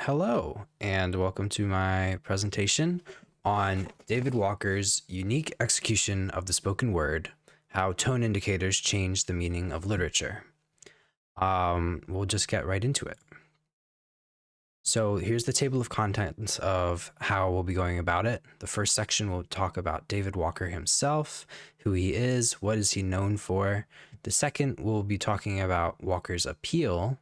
Hello, and welcome to my presentation on David Walker's unique execution of the spoken word, how tone indicators change the meaning of literature. We'll just get right into it. So here's the table of contents of how we'll be going about it. The first section will talk about David Walker himself, who he is, what is he known for. The second, we'll be talking about Walker's appeal,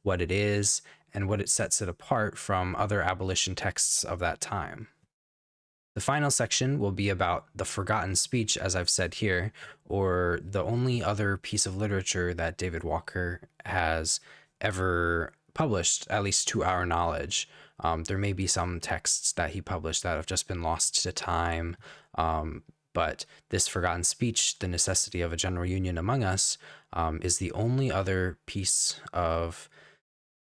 what it is, and what it sets it apart from other abolition texts of that time. The final section will be about the forgotten speech, as I've said here, or the only other piece of literature that David Walker has ever published, at least to our knowledge. There may be some texts that he published that have just been lost to time, but this forgotten speech, The Necessity of a General Union Among Us, is the only other piece of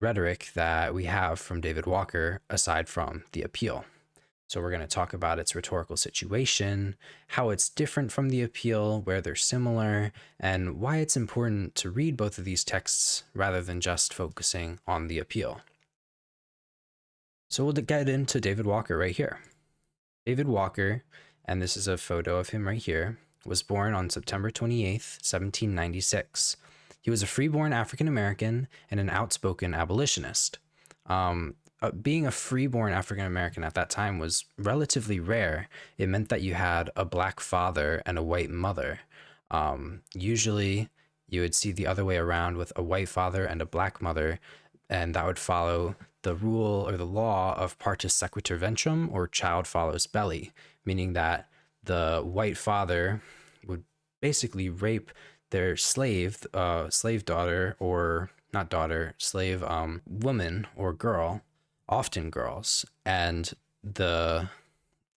rhetoric that we have from David Walker aside from the appeal. So we're going to talk about its rhetorical situation, how it's different from the appeal, where they're similar, and why it's important to read both of these texts rather than just focusing on the appeal. So we'll get into David Walker right here. David Walker, and this is a photo of him right here, was born on September 28th, 1796. He was a freeborn African-American and an outspoken abolitionist. Being a freeborn African-American at that time was relatively rare. It meant that you had a black father and a white mother. Usually, you would see the other way around with a white father and a black mother, and that would follow the rule or the law of partus sequitur ventrum, or child follows belly, meaning that the white father would basically rape their slave daughter, or not daughter, slave woman or girl, often girls, and the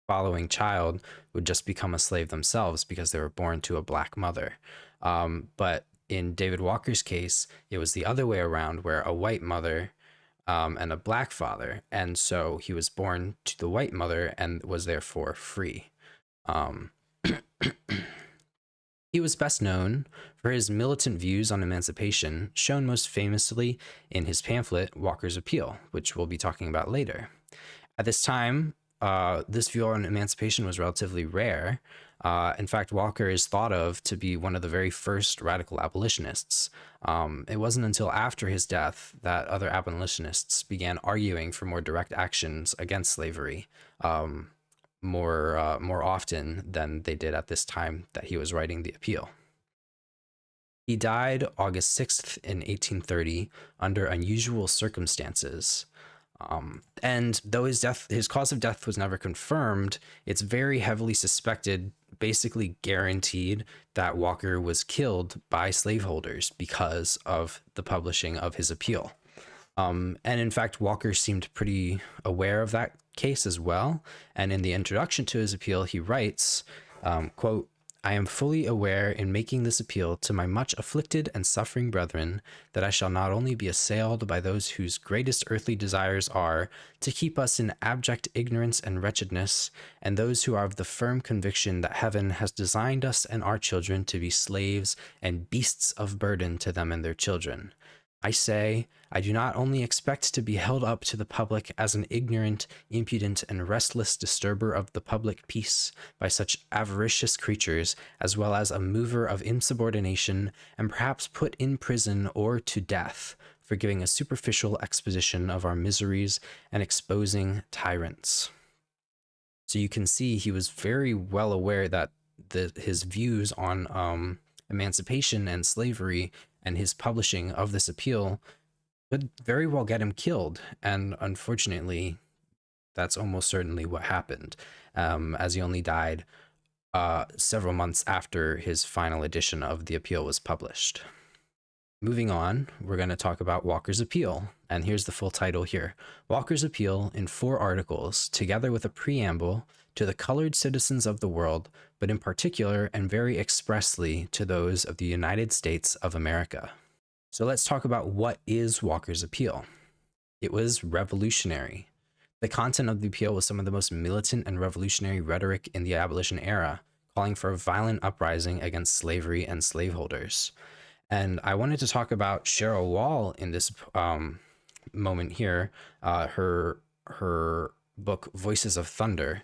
following child would just become a slave themselves because they were born to a black mother. But in David Walker's case, it was the other way around, where a white mother and a black father, and so he was born to the white mother and was therefore free. He was best known for his militant views on emancipation, shown most famously in his pamphlet, Walker's Appeal, which we'll be talking about later. At this time, this view on emancipation was relatively rare. In fact, Walker is thought of to be one of the very first radical abolitionists. It wasn't until after his death that other abolitionists began arguing for more direct actions against slavery. More often than they did at this time that he was writing the appeal. He died August 6th in 1830 under unusual circumstances. And though his cause of death was never confirmed, it's very heavily suspected, basically guaranteed, that Walker was killed by slaveholders because of the publishing of his appeal. And in fact, Walker seemed pretty aware of that case as well. And in the introduction to his appeal, he writes, quote, "I am fully aware in making this appeal to my much afflicted and suffering brethren that I shall not only be assailed by those whose greatest earthly desires are to keep us in abject ignorance and wretchedness, and those who are of the firm conviction that heaven has designed us and our children to be slaves and beasts of burden to them and their children. I say, I do not only expect to be held up to the public as an ignorant, impudent, and restless disturber of the public peace by such avaricious creatures, as well as a mover of insubordination, and perhaps put in prison or to death for giving a superficial exposition of our miseries and exposing tyrants." So you can see he was very well aware that his views on emancipation and slavery and his publishing of this appeal could very well get him killed. And unfortunately, that's almost certainly what happened, as he only died several months after his final edition of the appeal was published. Moving on, we're going to talk about Walker's Appeal, and here's the full title here. Walker's Appeal in 4 articles, together with a preamble to the colored citizens of the world, but in particular and very expressly to those of the United States of America. So let's talk about what is Walker's Appeal. It was revolutionary. The content of the appeal was some of the most militant and revolutionary rhetoric in the abolition era, calling for a violent uprising against slavery and slaveholders. And I wanted to talk about Cheryl Wall in this moment here, her book Voices of Thunder.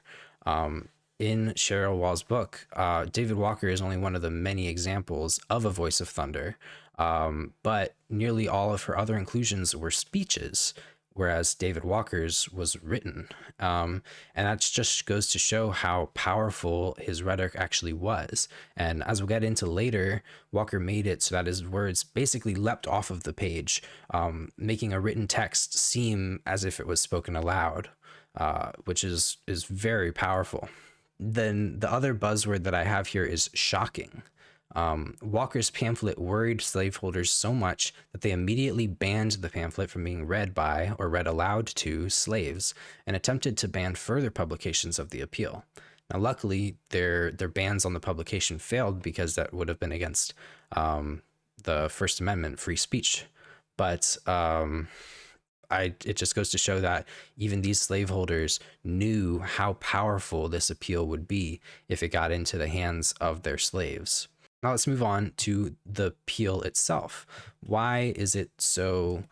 In Cheryl Wall's book, David Walker is only one of the many examples of a voice of thunder, but nearly all of her other inclusions were speeches, whereas David Walker's was written. And that just goes to show how powerful his rhetoric actually was. And as we'll get into later, Walker made it so that his words basically leapt off of the page, making a written text seem as if it was spoken aloud, which is very powerful. Then the other buzzword that I have here is shocking. Walker's pamphlet worried slaveholders so much that they immediately banned the pamphlet from being read by or read aloud to slaves and attempted to ban further publications of the appeal. Now, luckily, their bans on the publication failed because that would have been against the First Amendment, free speech. But it just goes to show that even these slaveholders knew how powerful this appeal would be if it got into the hands of their slaves. Now let's move on to the appeal itself. Why is it so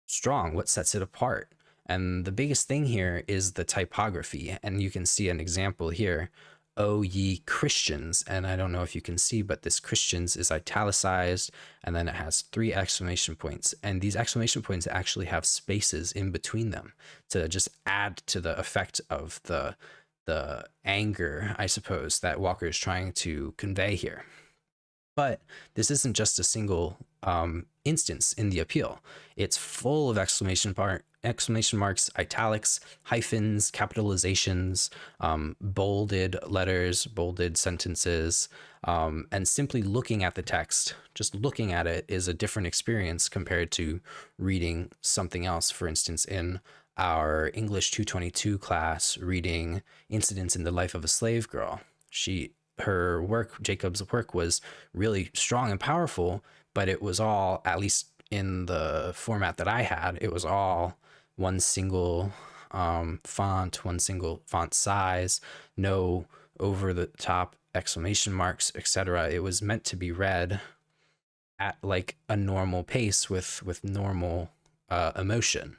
strong? What sets it apart? And the biggest thing here is the typography. And you can see an example here. O ye Christians. And I don't know if you can see, but this Christians is italicized, and then it has 3 exclamation points. And these exclamation points actually have spaces in between them to just add to the effect of the anger, I suppose, that Walker is trying to convey here. But this isn't just a single instance in the appeal. It's full of exclamation marks, italics, hyphens, capitalizations, bolded letters, bolded sentences, and simply looking at the text, just looking at it is a different experience compared to reading something else. For instance, in our English 222 class, reading Incidents in the Life of a Slave Girl, her work, Jacob's work, was really strong and powerful, but it was all, at least in the format that I had, it was all one single font, one single font size, no over the top exclamation marks, etc. It was meant to be read at like a normal pace with normal emotion,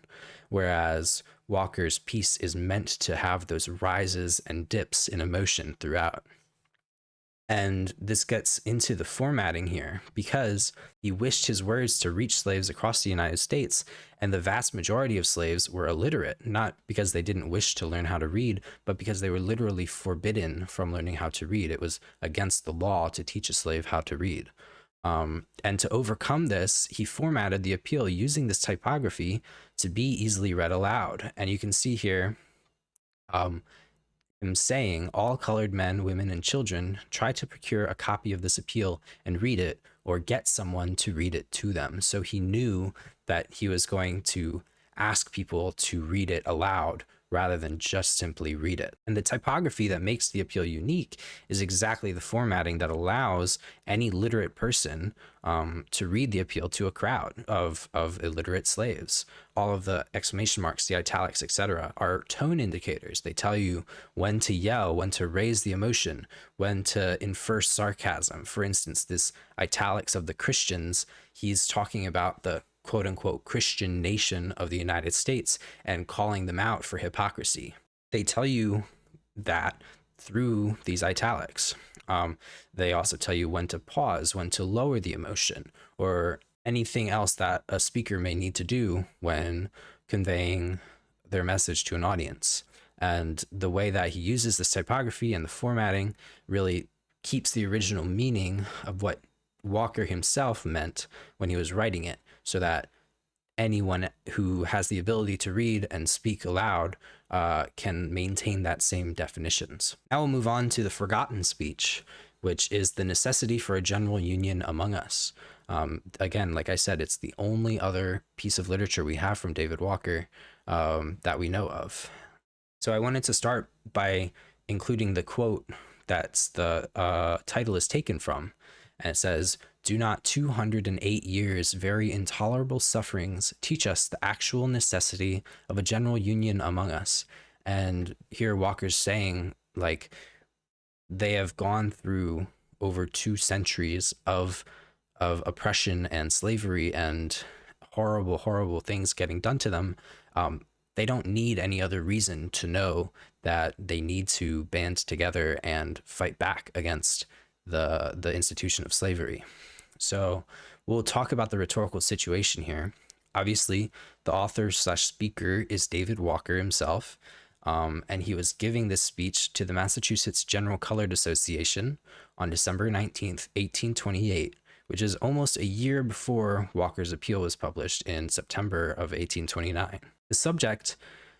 whereas Walker's piece is meant to have those rises and dips in emotion throughout. And this gets into the formatting here because he wished his words to reach slaves across the United States, and the vast majority of slaves were illiterate, not because they didn't wish to learn how to read, but because they were literally forbidden from learning how to read. It was against the law to teach a slave how to read. And to overcome this, he formatted the appeal using this typography to be easily read aloud. And you can see here him saying, all colored men, women, and children try to procure a copy of this appeal and read it, or get someone to read it to them. So he knew that he was going to ask people to read it aloud rather than just simply read it. And the typography that makes the appeal unique is exactly the formatting that allows any literate person to read the appeal to a crowd of illiterate slaves. All of the exclamation marks, the italics, etc., are tone indicators. They tell you when to yell, when to raise the emotion, when to infer sarcasm. For instance, this italics of the Christians, he's talking about the quote unquote Christian nation of the United States and calling them out for hypocrisy. They tell you that through these italics. They also tell you when to pause, when to lower the emotion, or anything else that a speaker may need to do when conveying their message to an audience. And the way that he uses this typography and the formatting really keeps the original meaning of what Walker himself meant when he was writing it, so that anyone who has the ability to read and speak aloud can maintain that same definitions. Now we'll move on to the forgotten speech, which is the necessity for a general union among us. Again, like I said, it's the only other piece of literature we have from David Walker that we know of. So I wanted to start by including the quote that's the title is taken from. And it says, "Do not 208 years' very intolerable sufferings teach us the actual necessity of a general union among us?" And here Walker's saying, like, they have gone through over 2 centuries of oppression and slavery and horrible, horrible things getting done to them, they don't need any other reason to know that they need to band together and fight back against the institution of slavery. So we'll talk about the rhetorical situation here. Obviously, the author slash speaker is David Walker himself, and he was giving this speech to the Massachusetts General Colored Association on December 19th, 1828, which is almost a year before Walker's appeal was published in September of 1829. The subject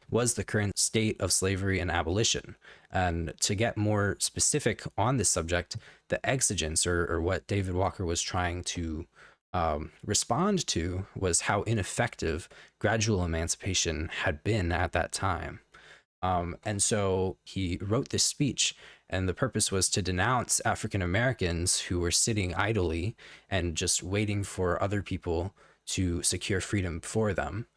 was the current state of slavery and abolition. And to get more specific on this subject, the exigence, or what David Walker was trying to respond to, was how ineffective gradual emancipation had been at that time. And so he wrote this speech, and the purpose was to denounce African Americans who were sitting idly and just waiting for other people to secure freedom for them.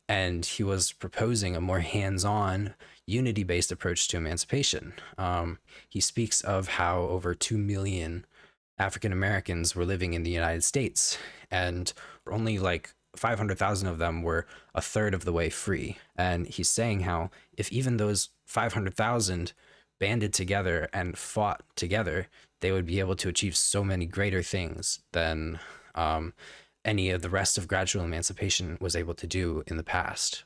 And he was proposing a more hands-on, unity-based approach to emancipation. He speaks of how over 2 million African Americans were living in the United States, and only like 500,000 of them were a third of the way free. And he's saying how if even those 500,000 banded together and fought together, they would be able to achieve so many greater things than any of the rest of gradual emancipation was able to do in the past,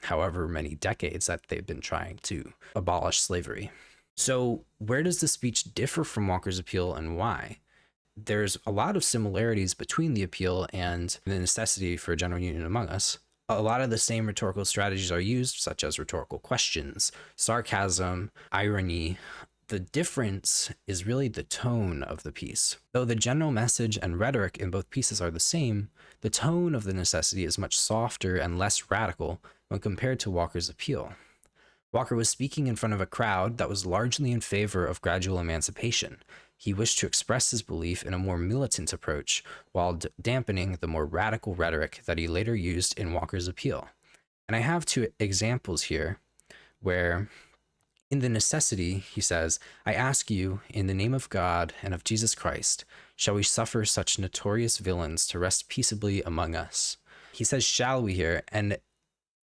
however many decades that they've been trying to abolish slavery. So where does the speech differ from Walker's appeal, and why? There's a lot of similarities between the appeal and the necessity for a general union among us. A lot of the same rhetorical strategies are used, such as rhetorical questions, sarcasm, irony. The difference is really the tone of the piece. Though the general message and rhetoric in both pieces are the same, the tone of the necessity is much softer and less radical when compared to Walker's appeal. Walker was speaking in front of a crowd that was largely in favor of gradual emancipation. He wished to express his belief in a more militant approach while dampening the more radical rhetoric that he later used in Walker's appeal. And I have two examples here where in the necessity, he says, "I ask you, in the name of God and of Jesus Christ, shall we suffer such notorious villains to rest peaceably among us?" He says, "shall we" here, and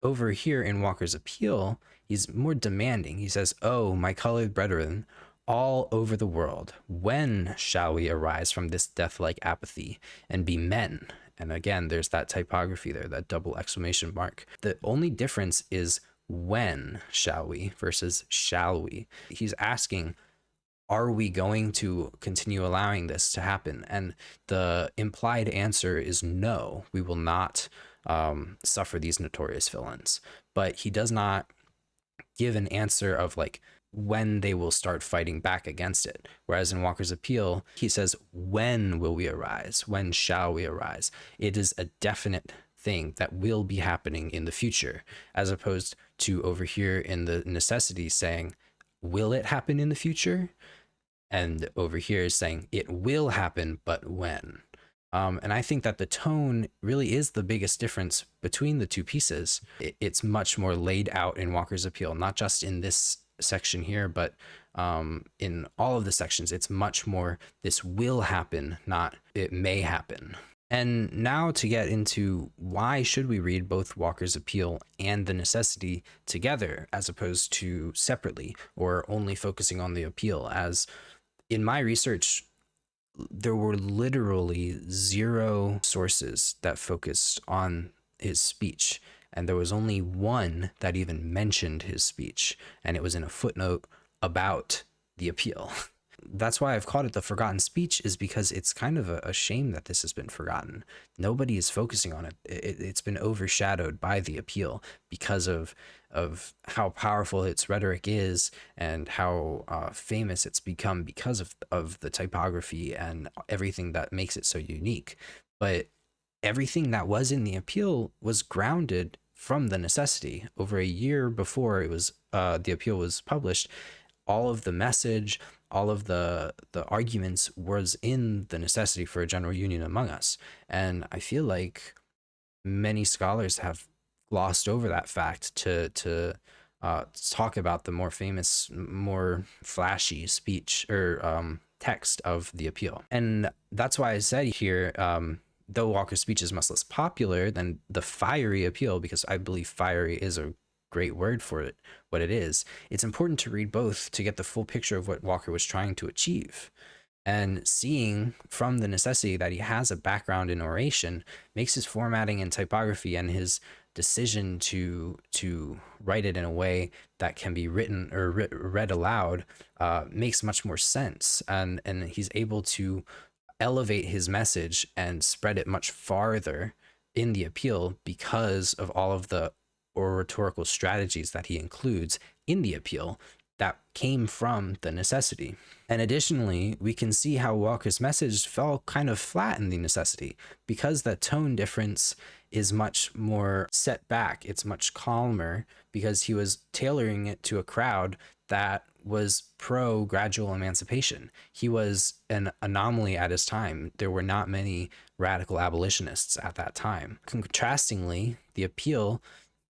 over here in Walker's appeal, he's more demanding. He says, "Oh, my colored brethren, all over the world, when shall we arise from this death-like apathy and be men?" And again, there's that typography there, that double exclamation mark. The only difference is when shall we versus shall we. He's asking, are we going to continue allowing this to happen? And the implied answer is no, we will not suffer these notorious villains. But he does not give an answer of like when they will start fighting back against it. Whereas in Walker's appeal, he says, when will we arise? When shall we arise? It is a definite thing that will be happening in the future, as opposed to over here in the necessity saying, will it happen in the future? And over here is saying it will happen, but when? And I think that the tone really is the biggest difference between the two pieces. It's much more laid out in Walker's appeal, not just in this section here, but in all of the sections. It's much more this will happen, not it may happen. And now to get into why should we read both Walker's appeal and the necessity together as opposed to separately or only focusing on the appeal. As in my research, there were literally 0 sources that focused on his speech, and there was only one that even mentioned his speech, and it was in a footnote about the appeal. That's why I've called it the forgotten speech, is because it's kind of a shame that this has been forgotten. Nobody is focusing on it. It's been overshadowed by the appeal because of how powerful its rhetoric is and how famous it's become because of the typography and everything that makes it so unique. But everything that was in the appeal was grounded from the necessity. Over a year before it was the appeal was published, all of the message, all of the arguments was in the necessity for a general union among us. And I feel like many scholars have glossed over that fact to talk about the more famous, more flashy speech or text of the appeal. And that's why I said here, though Walker's speech is much less popular than the fiery appeal, because I believe fiery is a great word for it, what it is, it's important to read both to get the full picture of what Walker was trying to achieve. And seeing from the necessity that he has a background in oration makes his formatting and typography and his decision to write it in a way that can be written or read aloud makes much more sense. And he's able to elevate his message and spread it much farther in the appeal because of all of the oratorical strategies that he includes in the appeal that came from the necessity. And additionally, we can see how Walker's message fell kind of flat in the necessity because the tone difference is much more set back. It's much calmer because he was tailoring it to a crowd that was pro gradual emancipation. He was an anomaly at his time. There were not many radical abolitionists at that time. Contrastingly, the appeal,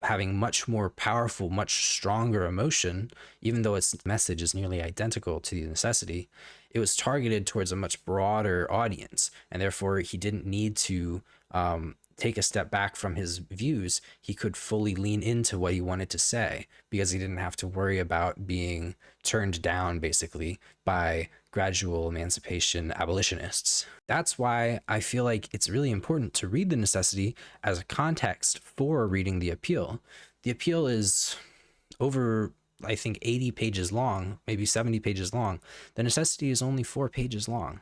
having much more powerful, much stronger emotion, even though its message is nearly identical to the necessity, it was targeted towards a much broader audience, and therefore he didn't need to take a step back from his views. He could fully lean into what he wanted to say because he didn't have to worry about being turned down, basically, by gradual emancipation abolitionists. That's why I feel like it's really important to read the necessity as a context for reading the appeal. The appeal is over, I think, 80 pages long, maybe 70 pages long. The necessity is only 4 pages long,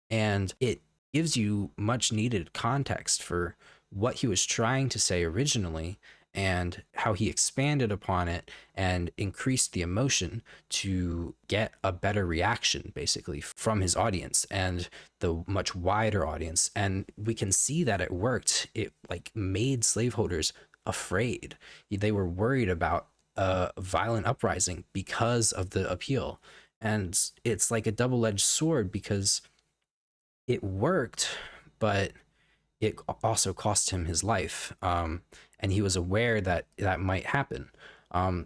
and it gives you much needed context for what he was trying to say originally and how he expanded upon it and increased the emotion to get a better reaction, basically, from his audience and the much wider audience. And we can see that it worked. It like made slaveholders afraid. They were worried about a violent uprising because of the appeal. And it's like a double-edged sword because it worked, but it also cost him his life. And he was aware that that might happen.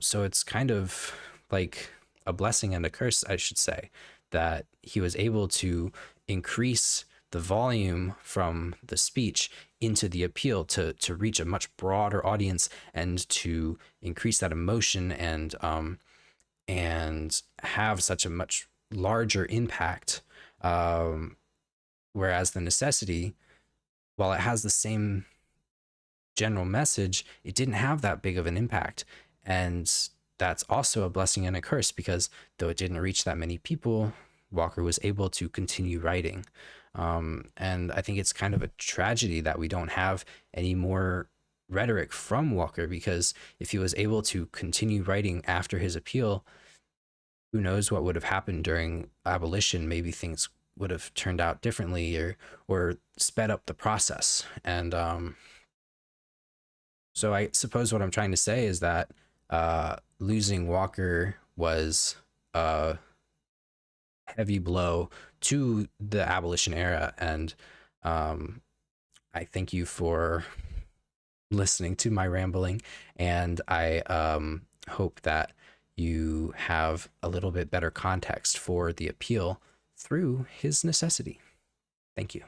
So it's kind of like a blessing and a curse, I should say, that he was able to increase the volume from the speech into the appeal to reach a much broader audience and to increase that emotion and have such a much larger impact. Whereas the necessity, while it has the same general message, it didn't have that big of an impact. And that's also a blessing and a curse because though it didn't reach that many people, Walker was able to continue writing. And I think it's kind of a tragedy that we don't have any more rhetoric from Walker, because if he was able to continue writing after his appeal, who knows what would have happened during abolition. Maybe things would have turned out differently or sped up the process. And so I suppose what I'm trying to say is that losing Walker was a heavy blow to the abolition era. And I thank you for listening to my rambling. And I hope that you have a little bit better context for the appeal through his necessity. Thank you.